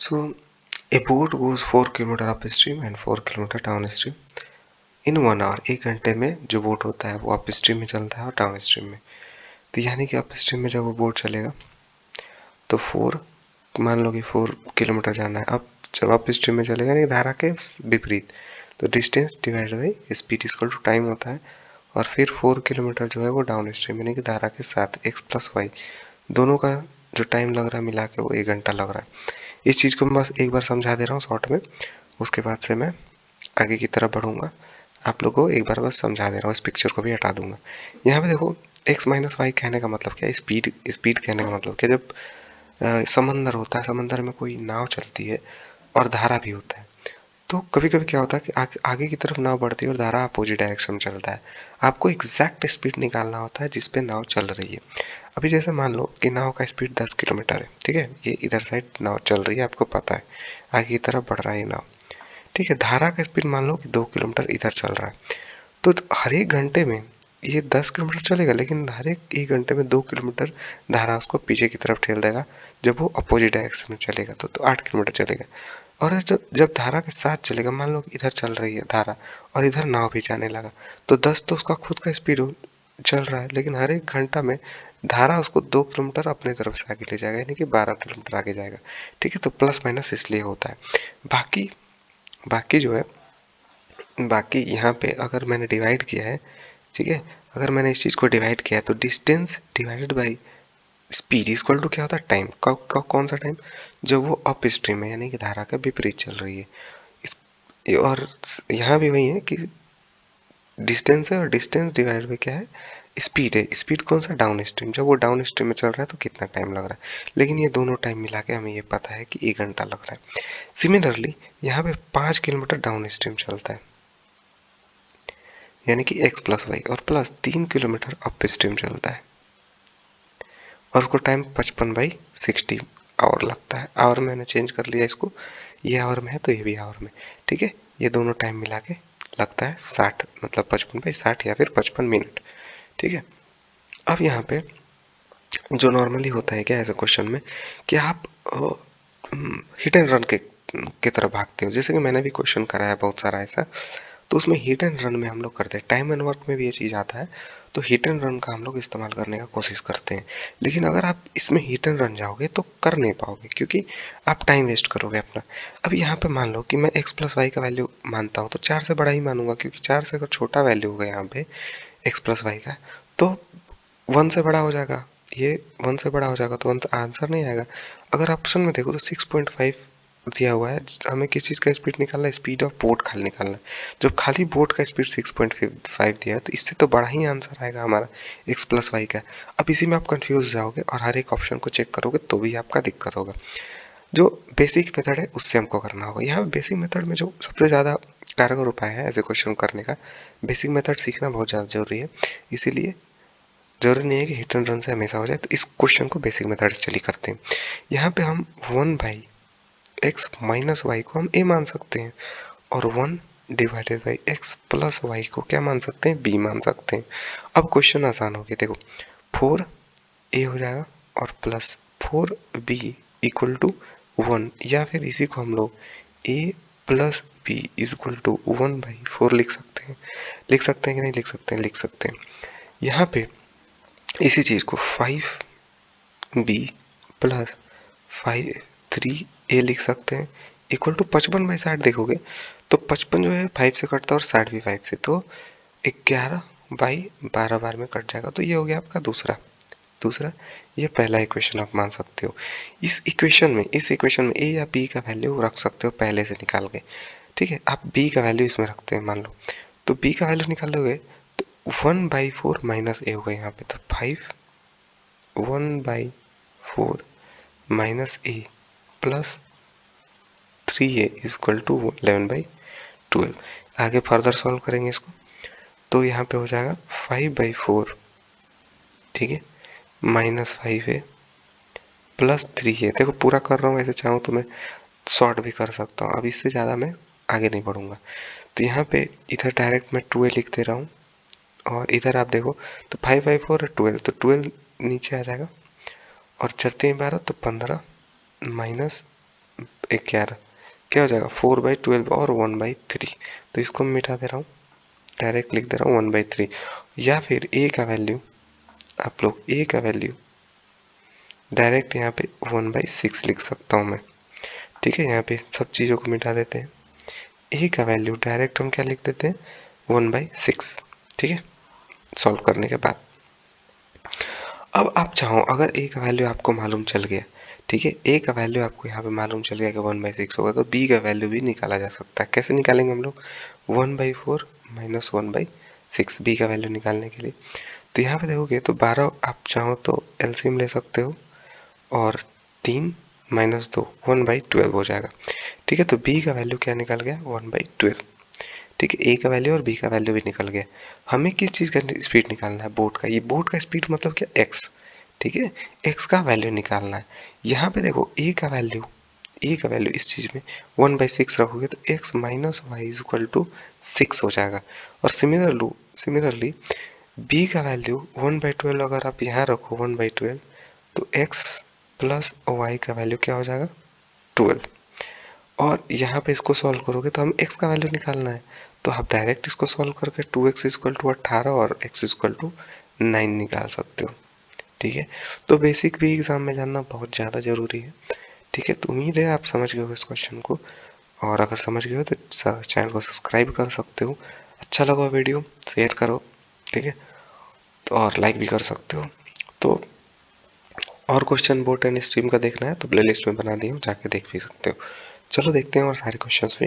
So a boat goes 4 kilometre upstream and 4 kilometre downstream in 1 hour। 1 घंटे में जो boat होता है वो अपस्ट्रीम में चलता है और डाउनस्ट्रीम में। तो यानी कि अपस्ट्रीम में जब वो बोट चलेगा तो 4 मान लो कि 4 किलोमीटर जाना है। अब जब अपस्ट्रीम में चलेगा नहीं, धारा के विपरीत, तो distance divide by speed equal to time होता है। और फिर 4 किलोमीटर जो है वो डाउन स्ट्रीम यानी कि धारा के साथ x प्लस वाई दोनों का जो टाइम लग रहा है मिला के वो 1 घंटा लग रहा है। इस चीज़ को मैं बस एक बार समझा दे रहा हूँ शॉर्ट में, उसके बाद से मैं आगे की तरफ बढ़ूंगा। आप लोगों को एक बार बस समझा दे रहा हूँ, इस पिक्चर को भी हटा दूंगा। यहाँ पे देखो x माइनस वाई कहने का मतलब क्या है, स्पीड स्पीड कहने का मतलब क्या, जब समंदर होता है, समंदर में कोई नाव चलती है और धारा भी होता है, तो कभी कभी क्या होता है कि आगे की तरफ नाव बढ़ती है और धारा अपोजिट डायरेक्शन में चलता है। आपको एग्जैक्ट स्पीड निकालना होता है जिस पे नाव चल रही है। अभी जैसे मान लो कि नाव का स्पीड 10 किलोमीटर है, ठीक है, ये इधर साइड नाव चल रही है, आपको पता है आगे की तरफ बढ़ रहा है नाव, ठीक है। धारा का स्पीड मान लो कि 2 किलोमीटर इधर चल रहा है, तो हर एक घंटे में ये 10 किलोमीटर चलेगा, लेकिन हर एक घंटे में 2 किलोमीटर धारा उसको पीछे की तरफ ठेल देगा। जब वो अपोजिट डायरेक्शन में चलेगा तो 8 किलोमीटर चलेगा। और जब जब धारा के साथ चलेगा, मान लो कि इधर चल रही है धारा और इधर नाव भी जाने लगा, तो 10 तो उसका खुद का स्पीड चल रहा है, लेकिन हर एक घंटा में धारा उसको 2 किलोमीटर अपने तरफ से आगे ले जाएगा, यानी कि 12 किलोमीटर आगे जाएगा, ठीक है। तो प्लस माइनस इसलिए होता है। बाकी बाकी जो है, बाकी यहाँ पे अगर मैंने डिवाइड किया है, ठीक है, अगर मैंने इस चीज़ को डिवाइड किया है तो distance divided by speed equal to क्या होता है, टाइम। कौन सा टाइम, जब वो अप स्ट्रीम है यानी कि धारा का विपरीत चल रही है। इस और यहाँ भी वही है कि डिस्टेंस है और डिस्टेंस डिवाइड बाई क्या है, स्पीड है। स्पीड कौन सा, डाउन स्ट्रीम, जब वो डाउन स्ट्रीम में चल रहा है तो कितना टाइम लग रहा है, लेकिन ये दोनों टाइम मिला के हमें ये पता है कि 1 घंटा लग रहा है। सिमिलरली यहाँ पे 5 किलोमीटर डाउन स्ट्रीम चलता है यानी कि x प्लस वाई, और प्लस 3 किलोमीटर अप स्ट्रीम चलता है और उसको टाइम 55/60 आवर लगता है। आवर मैंने चेंज कर लिया इसको, ये आवर में है तो ये भी आवर में, ठीक है। ये दोनों टाइम मिला के लगता है 60, मतलब 55/60 या फिर 55 मिनट, ठीक है। अब यहाँ पे जो नॉर्मली होता है क्या ऐसे क्वेश्चन में, कि आप हिट एंड रन के तरफ भागते हो, जैसे कि मैंने भी क्वेश्चन कराया बहुत सारा ऐसा, तो उसमें हिट एंड रन में हम लोग करते हैं, टाइम एंड वर्क में भी ये चीज़ आता है, तो हिट एंड रन का हम लोग इस्तेमाल करने का कोशिश करते हैं। लेकिन अगर आप इसमें हिट एंड रन जाओगे तो कर नहीं पाओगे, क्योंकि आप टाइम वेस्ट करोगे अपना। अब यहाँ पे मान लो कि मैं x प्लस वाई का वैल्यू मानता हूँ तो 4 से बड़ा ही मानूंगा, क्योंकि 4 से अगर छोटा वैल्यू होगा यहाँ पे x प्लस वाई का, तो 1 से बड़ा हो जाएगा, ये 1 से बड़ा हो जाएगा तो आंसर नहीं आएगा। अगर ऑप्शन में देखो तो 6.5 दिया हुआ है, हमें किस चीज़ का स्पीड निकालना है, स्पीड ऑफ बोट खाली निकालना है। जब खाली बोट का स्पीड 6.5 दिया है तो इससे तो बड़ा ही आंसर आएगा हमारा x प्लस वाई का। अब इसी में आप कंफ्यूज हो जाओगे और हर एक ऑप्शन को चेक करोगे तो भी आपका दिक्कत होगा। जो बेसिक मेथड है उससे हमको करना होगा। यहाँ बेसिक मेथड में जो सबसे ज़्यादा कारगर उपाय है ऐसे क्वेश्चन करने का, बेसिक मेथड सीखना बहुत ज़्यादा जरूरी है। इसीलिए जरूरी नहीं है कि हिट एंड रन से हमेशा हो जाए, तो इस क्वेश्चन को बेसिक मेथड से चली करते हैं। यहाँ पे हम 1/x माइनस वाई को हम a मान सकते हैं और 1/x प्लस वाई को क्या मान सकते हैं, b मान सकते हैं। अब क्वेश्चन आसान हो गया, देखो 4a हो जाएगा और प्लस 4b इक्वल टू 1, या फिर इसी को हम लोग a plus b equal to 1/4 लिख सकते हैं। लिख सकते हैं कि नहीं लिख सकते हैं, लिख सकते हैं। यहाँ पे इसी चीज़ को 5b प्लस 3a लिख सकते हैं इक्वल टू 55/60। देखोगे तो 55 जो है 5 से कटता है और 60 भी 5 से, तो 11/12 बार में कट जाएगा। तो ये हो गया आपका दूसरा। ये पहला इक्वेशन आप मान सकते हो। इस इक्वेशन में a या b का वैल्यू रख सकते हो पहले से निकाल के, ठीक है। आप b का वैल्यू इसमें रखते हैं मान लो, तो b का वैल्यू निकाल लोगे तो 1/4 माइनस a होगा यहाँ पे, तो 1/4 minus a plus 3a equal to 11/12। आगे फर्दर सॉल्व करेंगे इसको, तो यहाँ पे हो जाएगा 5/4, ठीक है, माइनस 5a प्लस 3a। देखो पूरा कर रहा हूँ, ऐसे चाहूँ तो मैं शॉर्ट भी कर सकता हूँ, अब इससे ज़्यादा मैं आगे नहीं बढ़ूंगा। तो यहाँ पे इधर डायरेक्ट मैं 2a लिख दे रहा हूँ, और इधर आप देखो तो 5/4 है 12, तो 12 नीचे आ जाएगा और चलते हैं 12 तो 15 माइनस 11, क्या हो जाएगा 4/12 और 1/3। तो इसको मैं मिटा दे रहा हूँ, डायरेक्ट लिख दे रहा हूँ 1/3। या फिर ए का वैल्यू, आप लोग ए का वैल्यू डायरेक्ट यहाँ पे 1/6 लिख सकता हूँ मैं। ठीक है, यहाँ पे सब चीज़ों को मिटा देते हैं। ए का वैल्यू डायरेक्ट हम क्या लिख देते हैं 1/6। ठीक है, सॉल्व करने के बाद अब आप चाहो, अगर ए का वैल्यू आपको मालूम चल गया, ठीक है, ए का वैल्यू आपको यहाँ पे मालूम चल गया कि 1/6 होगा, तो बी का वैल्यू भी निकाला जा सकता है। कैसे निकालेंगे हम लोग, 1/4 माइनस 1/6 बी का वैल्यू निकालने के लिए। तो यहाँ पे देखोगे तो 12 आप चाहो तो एलसीएम ले सकते हो, और 3 माइनस 2 1/12 हो जाएगा। ठीक है, तो बी का वैल्यू क्या निकल गया 1/12। ठीक है, ए का वैल्यू और बी का वैल्यू भी निकल गया। हमें किस चीज़ का स्पीड निकालना है, बोट का। ये बोट का स्पीड मतलब क्या, एक्स। ठीक है, एक्स का वैल्यू निकालना है। यहाँ पे देखो ए का वैल्यू इस चीज़ में 1/6 रखोगे तो X minus Y is equal to 6 हो जाएगा। और सिमिलरली बी का वैल्यू 1/12 अगर आप यहाँ रखो 1/12, तो एक्स प्लस वाई का वैल्यू क्या हो जाएगा 12। और यहाँ पे इसको सॉल्व करोगे तो हम x का वैल्यू निकालना है, तो आप डायरेक्ट इसको सॉल्व करके 2x इक्वल टू 18 और x इक्वल टू 9 निकाल सकते हो। ठीक है, तो बेसिक भी एग्जाम में जानना बहुत ज़्यादा ज़रूरी है। ठीक है, तो उम्मीद है आप समझ गए हो इस क्वेश्चन को, और अगर समझ गए हो तो चैनल को सब्सक्राइब कर सकते हो। अच्छा लगा वीडियो शेयर करो, ठीक है, तो और लाइक भी कर सकते हो। तो और क्वेश्चन बोट एंड स्ट्रीम का देखना है तो प्लेलिस्ट में बना दी हूँ, जाके देख भी सकते हो। चलो देखते हैं और सारे क्वेश्चंस भी।